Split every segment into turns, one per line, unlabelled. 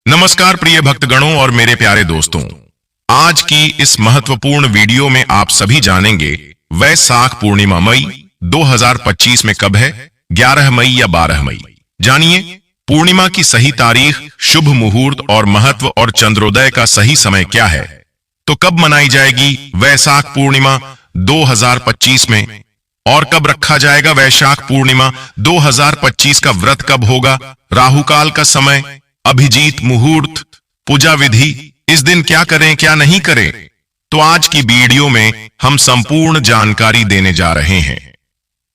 नमस्कार प्रिय भक्तगणों और मेरे प्यारे दोस्तों, आज की इस महत्वपूर्ण वीडियो में आप सभी जानेंगे वैशाख पूर्णिमा मई 2025 में कब है, 11 मई या 12 मई। जानिए पूर्णिमा की सही तारीख, शुभ मुहूर्त और महत्व और चंद्रोदय का सही समय क्या है। तो कब मनाई जाएगी वैशाख पूर्णिमा 2025 में, और कब रखा जाएगा वैशाख पूर्णिमा 2025 का व्रत कब होगा, राहुकाल का समय, अभिजीत मुहूर्त, पूजा विधि, इस दिन क्या करें क्या नहीं करें। तो आज की वीडियो में हम संपूर्ण जानकारी देने जा रहे हैं,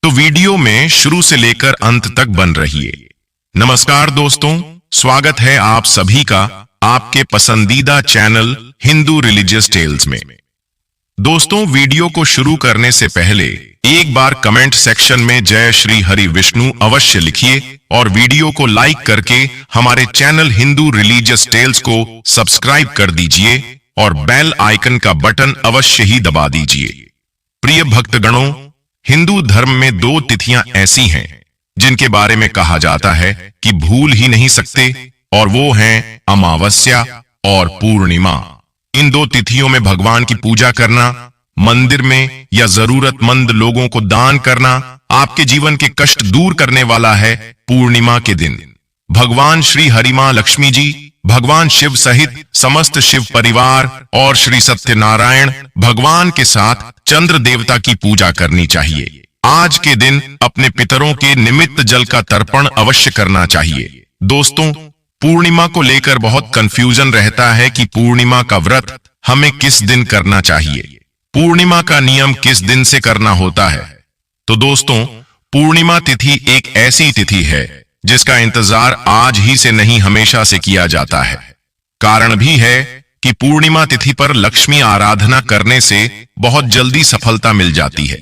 तो वीडियो में शुरू से लेकर अंत तक बन रहिए। नमस्कार दोस्तों, स्वागत है आप सभी का आपके पसंदीदा चैनल हिंदू रिलीजियस टेल्स में। दोस्तों, वीडियो को शुरू करने से पहले एक बार कमेंट सेक्शन में जय श्री हरि विष्णु अवश्य लिखिए और वीडियो को लाइक करके हमारे चैनल हिंदू रिलीजियस टेल्स को सब्सक्राइब कर दीजिए और बेल आइकन का बटन अवश्य ही दबा दीजिए। प्रिय भक्तगणों, हिंदू धर्म में दो तिथियां ऐसी हैं जिनके बारे में कहा जाता है कि भूल ही नहीं सकते, और वो हैं अमावस्या और पूर्णिमा। इन दो तिथियों में भगवान की पूजा करना, मंदिर में या जरूरतमंद लोगों को दान करना आपके जीवन के कष्ट दूर करने वाला है। पूर्णिमा के दिन भगवान श्री हरि मां लक्ष्मी जी, भगवान शिव सहित समस्त शिव परिवार और श्री सत्यनारायण भगवान के साथ चंद्र देवता की पूजा करनी चाहिए। आज के दिन अपने पितरों के निमित्त जल का तर्पण अवश्य करना चाहिए। दोस्तों, पूर्णिमा को लेकर बहुत कंफ्यूजन रहता है कि पूर्णिमा का व्रत हमें किस दिन करना चाहिए, पूर्णिमा का नियम किस दिन से करना होता है। तो दोस्तों, पूर्णिमा तिथि एक ऐसी तिथि है जिसका इंतजार आज ही से नहीं हमेशा से किया जाता है। कारण भी है कि पूर्णिमा तिथि पर लक्ष्मी आराधना करने से बहुत जल्दी सफलता मिल जाती है।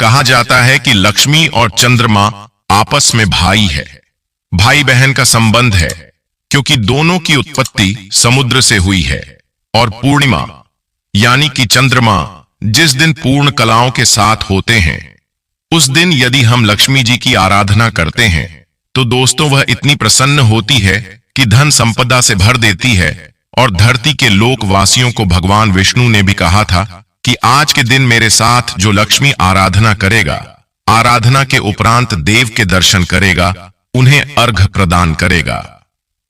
कहा जाता है कि लक्ष्मी और चंद्रमा आपस में भाई है, भाई बहन का संबंध है, क्योंकि दोनों की उत्पत्ति समुद्र से हुई है। और पूर्णिमा यानी कि चंद्रमा जिस दिन पूर्ण कलाओं के साथ होते हैं, उस दिन यदि हम लक्ष्मी जी की आराधना करते हैं तो दोस्तों वह इतनी प्रसन्न होती है कि धन संपदा से भर देती है। और धरती के लोकवासियों को भगवान विष्णु ने भी कहा था कि आज के दिन मेरे साथ जो लक्ष्मी आराधना करेगा, आराधना के उपरांत देव के दर्शन करेगा, उन्हें अर्घ प्रदान करेगा,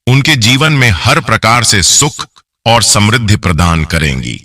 उनके जीवन में हर प्रकार से सुख और समृद्धि प्रदान करेंगी।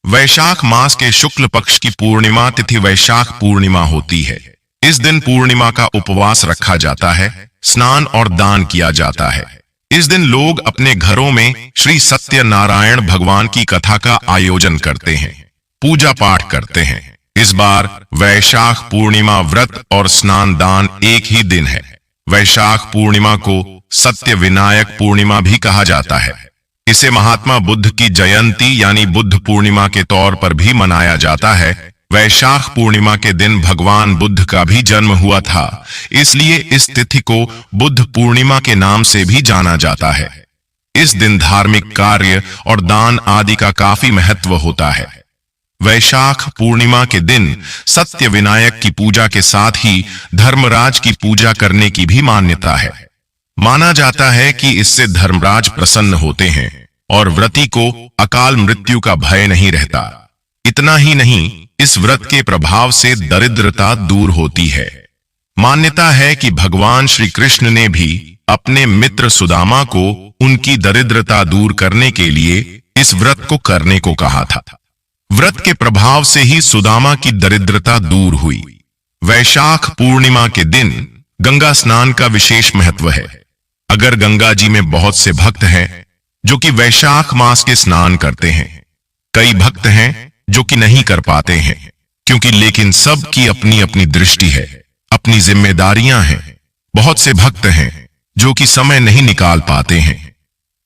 वैशाख मास के शुक्ल पक्ष की पूर्णिमा तिथि वैशाख पूर्णिमा होती है। इस दिन पूर्णिमा का उपवास रखा जाता है, स्नान और दान किया जाता है। इस दिन लोग अपने घरों में श्री सत्यनारायण भगवान की कथा का आयोजन करते हैं, पूजा पाठ करते हैं। इस बार वैशाख पूर्णिमा व्रत और स्नान दान एक ही दिन है। वैशाख पूर्णिमा को सत्य विनायक पूर्णिमा भी कहा जाता है। इसे महात्मा बुद्ध की जयंती यानी बुद्ध पूर्णिमा के तौर पर भी मनाया जाता है। वैशाख पूर्णिमा के दिन भगवान बुद्ध का भी जन्म हुआ था, इसलिए इस तिथि को बुद्ध पूर्णिमा के नाम से भी जाना जाता है। इस दिन धार्मिक कार्य और दान आदि का काफी महत्व होता है। वैशाख पूर्णिमा के दिन सत्य विनायक की पूजा के साथ ही धर्मराज की पूजा करने की भी मान्यता है। माना जाता है कि इससे धर्मराज प्रसन्न होते हैं और व्रती को अकाल मृत्यु का भय नहीं रहता। इतना ही नहीं, इस व्रत के प्रभाव से दरिद्रता दूर होती है। मान्यता है कि भगवान श्री कृष्ण ने भी अपने मित्र सुदामा को उनकी दरिद्रता दूर करने के लिए इस व्रत को करने को कहा था। व्रत के प्रभाव से ही सुदामा की दरिद्रता दूर हुई। वैशाख पूर्णिमा के दिन गंगा स्नान का विशेष महत्व है। अगर गंगा जी में बहुत से भक्त हैं जो कि वैशाख मास के स्नान करते हैं, कई भक्त हैं जो कि नहीं कर पाते हैं, क्योंकि लेकिन सब की अपनी अपनी दृष्टि है, अपनी जिम्मेदारियां हैं। बहुत से भक्त हैं जो कि समय नहीं निकाल पाते हैं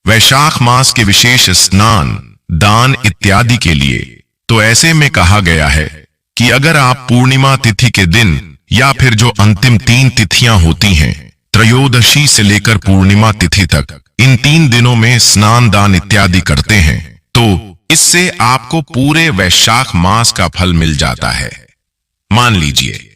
वैशाख मास के विशेष स्नान, दान इत्यादि के लिए। तो ऐसे में कहा गया है कि अगर आप पूर्णिमा तिथि के दिन या फिर जो अंतिम 3 तिथियां होती हैं, त्रयोदशी से लेकर पूर्णिमा तिथि तक, इन 3 दिनों में स्नान दान इत्यादि करते हैं, तो इससे आपको पूरे वैशाख मास का फल मिल जाता है। मान लीजिए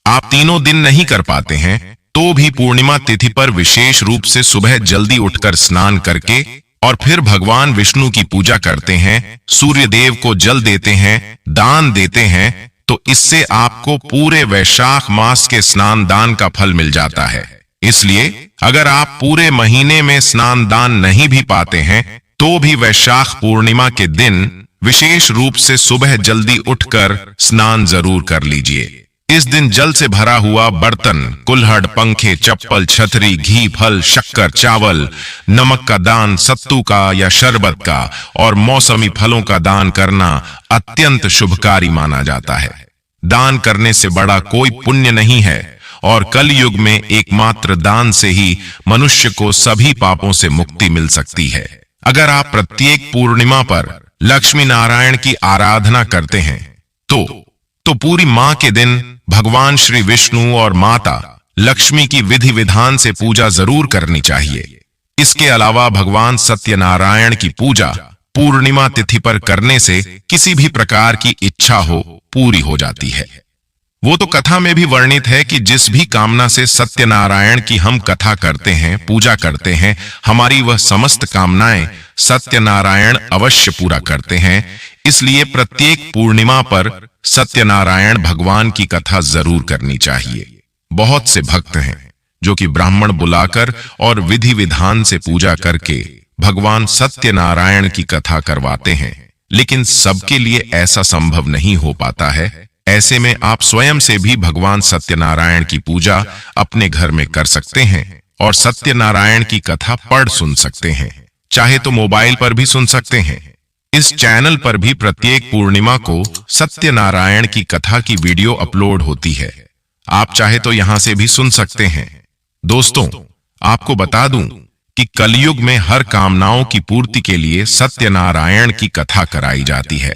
आप तीनों दिन नहीं कर पाते हैं, तो भी पूर्णिमा तिथि पर विशेष रूप से सुबह जल्दी उठकर स्नान करके और फिर भगवान विष्णु की पूजा करते हैं, सूर्य देव को जल देते हैं, दान देते हैं, तो इससे आपको पूरे वैशाख मास के स्नान दान का फल मिल जाता है। इसलिए अगर आप पूरे महीने में स्नान दान नहीं भी पाते हैं तो भी वैशाख पूर्णिमा के दिन विशेष रूप से सुबह जल्दी उठकर स्नान जरूर कर लीजिए। इस दिन जल से भरा हुआ बर्तन, कुल्हड़, पंखे, चप्पल, छतरी, घी, फल, शक्कर, चावल, नमक का दान, सत्तू का या शरबत का और मौसमी फलों का दान करना अत्यंत शुभकारी माना जाता है। दान करने से बड़ा कोई पुण्य नहीं है और कलयुग में एकमात्र दान से ही मनुष्य को सभी पापों से मुक्ति मिल सकती है। अगर आप प्रत्येक पूर्णिमा पर लक्ष्मी नारायण की आराधना करते हैं तो पूरी माह के दिन भगवान श्री विष्णु और माता लक्ष्मी की विधि विधान से पूजा जरूर करनी चाहिए। इसके अलावा भगवान सत्यनारायण की पूजा पूर्णिमा तिथि पर करने से किसी भी प्रकार की इच्छा हो पूरी हो जाती है। वो तो कथा में भी वर्णित है कि जिस भी कामना से सत्यनारायण की हम कथा करते हैं, पूजा करते हैं, हमारी वह समस्त कामनाएं सत्यनारायण अवश्य पूरा करते हैं। इसलिए प्रत्येक पूर्णिमा पर सत्यनारायण भगवान की कथा जरूर करनी चाहिए। बहुत से भक्त हैं जो कि ब्राह्मण बुलाकर और विधि विधान से पूजा करके भगवान सत्यनारायण की कथा करवाते हैं, लेकिन सबके लिए ऐसा संभव नहीं हो पाता है। ऐसे में आप स्वयं से भी भगवान सत्यनारायण की पूजा अपने घर में कर सकते हैं और सत्यनारायण की कथा पढ़ सुन सकते हैं। चाहे तो मोबाइल पर भी सुन सकते हैं। इस चैनल पर भी प्रत्येक पूर्णिमा को सत्यनारायण की कथा की वीडियो अपलोड होती है। आप चाहे तो यहां से भी सुन सकते हैं। दोस्तों, आपको बता दूं कि कलयुग में हर कामनाओं की पूर्ति के लिए सत्यनारायण की कथा कराई जाती है।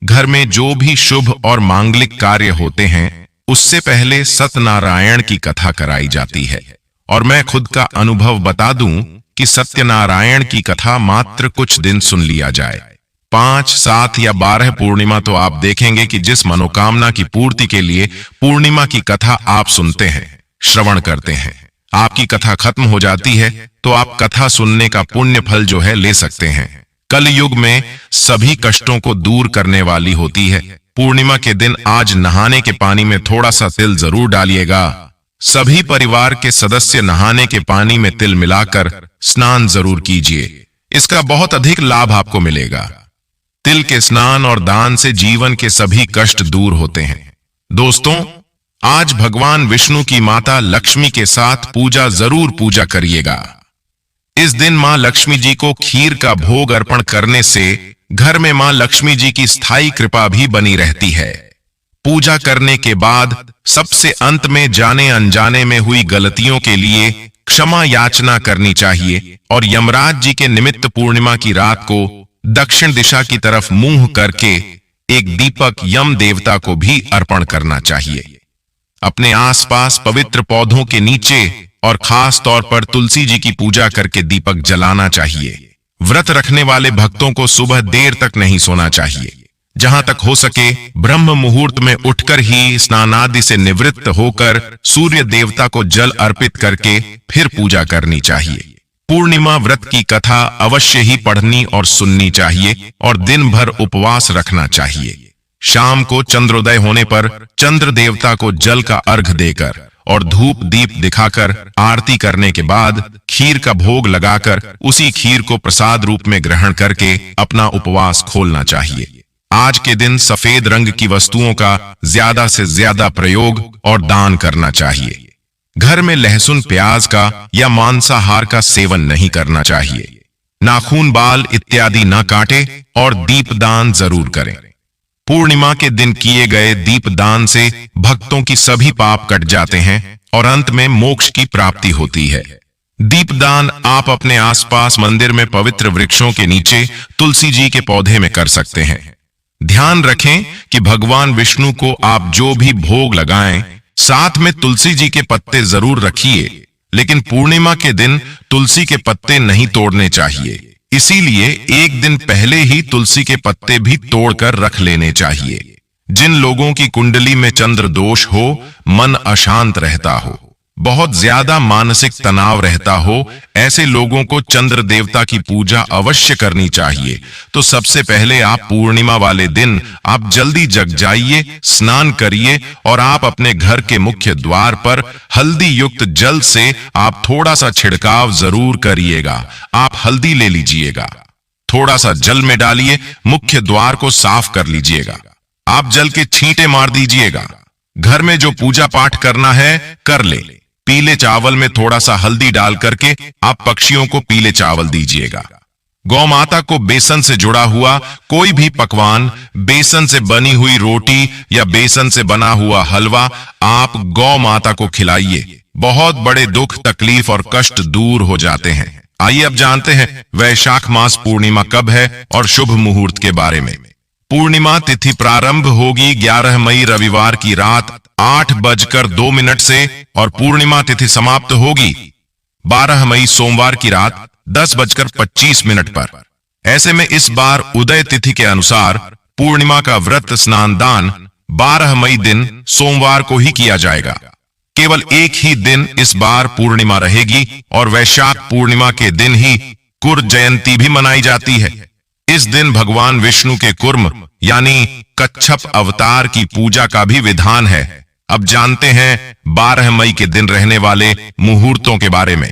घर में जो भी शुभ और मांगलिक कार्य होते हैं उससे पहले सत्यनारायण की कथा कराई जाती है। और मैं खुद का अनुभव बता दूं कि सत्यनारायण की कथा मात्र कुछ दिन सुन लिया जाए, 5, 7 या 12 पूर्णिमा, तो आप देखेंगे कि जिस मनोकामना की पूर्ति के लिए पूर्णिमा की कथा आप सुनते हैं, श्रवण करते हैं, आपकी कथा खत्म हो जाती है तो आप कथा सुनने का पुण्य फल जो है ले सकते हैं। कलयुग में सभी कष्टों को दूर करने वाली होती है। पूर्णिमा के दिन आज नहाने के पानी में थोड़ा सा तिल जरूर डालिएगा। सभी परिवार के सदस्य नहाने के पानी में तिल मिलाकर स्नान जरूर कीजिए। इसका बहुत अधिक लाभ आपको मिलेगा। तिल के स्नान और दान से जीवन के सभी कष्ट दूर होते हैं। दोस्तों, आज भगवान विष्णु की माता लक्ष्मी के साथ जरूर पूजा करिएगा। इस दिन मां लक्ष्मी जी को खीर का भोग अर्पण करने से घर में मां लक्ष्मी जी की स्थायी कृपा भी बनी रहती है। पूजा करने के बाद सबसे अंत में जाने अनजाने में हुई गलतियों के लिए क्षमा याचना करनी चाहिए और यमराज जी के निमित्त पूर्णिमा की रात को दक्षिण दिशा की तरफ मुंह करके एक दीपक यम देवता को भी अर्पण करना चाहिए। अपने आसपास पवित्र पौधों के नीचे और खास तौर पर तुलसी जी की पूजा करके दीपक जलाना चाहिए। व्रत रखने वाले भक्तों को सुबह देर तक नहीं सोना चाहिए। जहां तक हो सके ब्रह्म मुहूर्त में उठकर ही स्नानादि से निवृत्त होकर सूर्य देवता को जल अर्पित करके फिर पूजा करनी चाहिए। पूर्णिमा व्रत की कथा अवश्य ही पढ़नी और सुननी चाहिए और दिन भर उपवास रखना चाहिए। शाम को चंद्रोदय होने पर चंद्र देवता को जल का अर्घ देकर और धूप दीप दिखाकर आरती करने के बाद खीर का भोग लगाकर उसी खीर को प्रसाद रूप में ग्रहण करके अपना उपवास खोलना चाहिए। आज के दिन सफेद रंग की वस्तुओं का ज्यादा से ज्यादा प्रयोग और दान करना चाहिए। घर में लहसुन, प्याज का या मांसाहार का सेवन नहीं करना चाहिए। नाखून, बाल इत्यादि न काटे और दीपदान जरूर करें। पूर्णिमा के दिन किए गए दीपदान से भक्तों की सभी पाप कट जाते हैं और अंत में मोक्ष की प्राप्ति होती है। दीपदान आप अपने आसपास मंदिर में पवित्र वृक्षों के नीचे तुलसी जी के पौधे में कर सकते हैं। ध्यान रखें कि भगवान विष्णु को आप जो भी भोग लगाएं, साथ में तुलसी जी के पत्ते जरूर रखिए, लेकिन पूर्णिमा के दिन तुलसी के पत्ते नहीं तोड़ने चाहिए। इसीलिए एक दिन पहले ही तुलसी के पत्ते भी तोड़कर रख लेने चाहिए। जिन लोगों की कुंडली में चंद्र दोष हो, मन अशांत रहता हो, बहुत ज्यादा मानसिक तनाव रहता हो, ऐसे लोगों को चंद्र देवता की पूजा अवश्य करनी चाहिए। तो सबसे पहले आप पूर्णिमा वाले दिन आप जल्दी जग जाइए, स्नान करिए और आप अपने घर के मुख्य द्वार पर हल्दी युक्त जल से आप थोड़ा सा छिड़काव जरूर करिएगा। आप हल्दी ले लीजिएगा, थोड़ा सा जल में डालिए, मुख्य द्वार को साफ कर लीजिएगा। आप जल के छींटे मार दीजिएगा। घर में जो पूजा पाठ करना है कर ले। पीले चावल में थोड़ा सा हल्दी डाल करके आप पक्षियों को पीले चावल दीजिएगा। गौ माता को बेसन से जुड़ा हुआ कोई भी पकवान, बेसन से बनी हुई रोटी या बेसन से बना हुआ हलवा आप गौ माता को खिलाइए। बहुत बड़े दुख, तकलीफ और कष्ट दूर हो जाते हैं। आइए अब जानते हैं वैशाख मास पूर्णिमा कब है और शुभ मुहूर्त के बारे में। पूर्णिमा तिथि प्रारंभ होगी 11 मई रविवार की रात 8:02 से और पूर्णिमा तिथि समाप्त होगी 12 मई सोमवार की रात 10:25 पर। ऐसे में इस बार उदय तिथि के अनुसार पूर्णिमा का व्रत स्नान दान 12 मई दिन सोमवार को ही किया जाएगा। केवल एक ही दिन इस बार पूर्णिमा रहेगी और वैशाख पूर्णिमा के दिन ही कुर्म जयंती भी मनाई जाती है। इस दिन भगवान विष्णु के कुर्म यानी कच्छप अवतार की पूजा का भी विधान है। अब जानते हैं 12 मई के दिन रहने वाले मुहूर्तों के बारे में।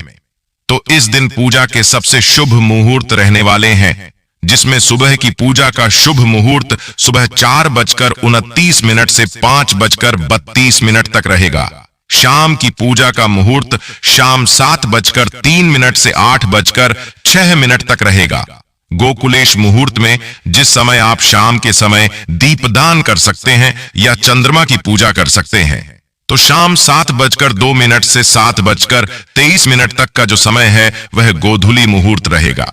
तो इस दिन पूजा के सबसे शुभ मुहूर्त रहने वाले हैं, जिसमें सुबह की पूजा का शुभ मुहूर्त सुबह 4:29 से 5:32 तक रहेगा। शाम की पूजा का मुहूर्त शाम 7:03 से 8:06 तक रहेगा। गोकुलेश मुहूर्त में जिस समय आप शाम के समय दीपदान कर सकते हैं या चंद्रमा की पूजा कर सकते हैं, तो शाम 7:02 से 7:23 तक का जो समय है वह गोधूली मुहूर्त रहेगा।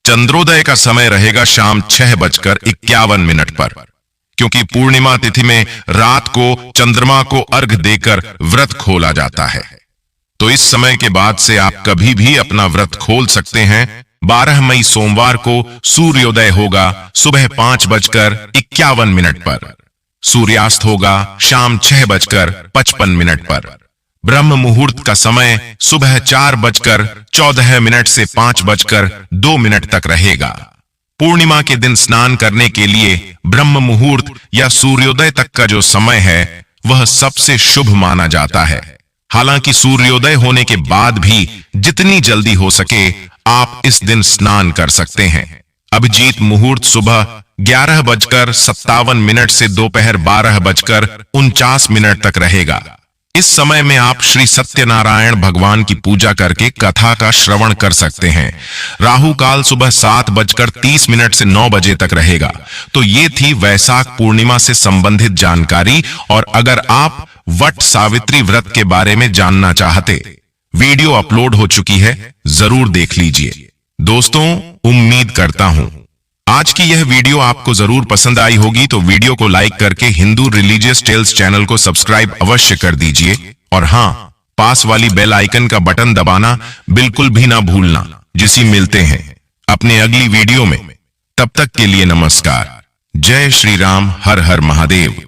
चंद्रोदय का समय रहेगा शाम 6:51 पर, क्योंकि पूर्णिमा तिथि में रात को चंद्रमा को अर्घ देकर व्रत खोला जाता है। तो इस समय के बाद से आप कभी भी अपना व्रत खोल सकते हैं। 12 मई सोमवार को सूर्योदय होगा सुबह 5:51 पर। सूर्यास्त होगा शाम 6:55 पर। ब्रह्म मुहूर्त का समय सुबह 4:14 से 5:02 तक रहेगा। पूर्णिमा के दिन स्नान करने के लिए ब्रह्म मुहूर्त या सूर्योदय तक का जो समय है वह सबसे शुभ माना जाता है। हालांकि सूर्योदय होने के बाद भी जितनी जल्दी हो सके आप इस दिन स्नान कर सकते हैं। अभिजीत मुहूर्त सुबह 11:57 से दोपहर 12:49 तक रहेगा। इस समय में आप श्री सत्यनारायण भगवान की पूजा करके कथा का श्रवण कर सकते हैं। राहु काल सुबह 7:30 से 9 बजे तक रहेगा। तो ये थी वैशाख पूर्णिमा से संबंधित जानकारी। और अगर आप वट सावित्री व्रत के बारे में जानना चाहते, वीडियो अपलोड हो चुकी है, जरूर देख लीजिए। दोस्तों, उम्मीद करता हूं आज की यह वीडियो आपको जरूर पसंद आई होगी। तो वीडियो को लाइक करके हिंदू रिलीजियस टेल्स चैनल को सब्सक्राइब अवश्य कर दीजिए। और हां, पास वाली बेल आइकन का बटन दबाना बिल्कुल भी ना भूलना। जिसे मिलते हैं अपने अगली वीडियो में, तब तक के लिए नमस्कार। जय श्री राम, हर हर महादेव।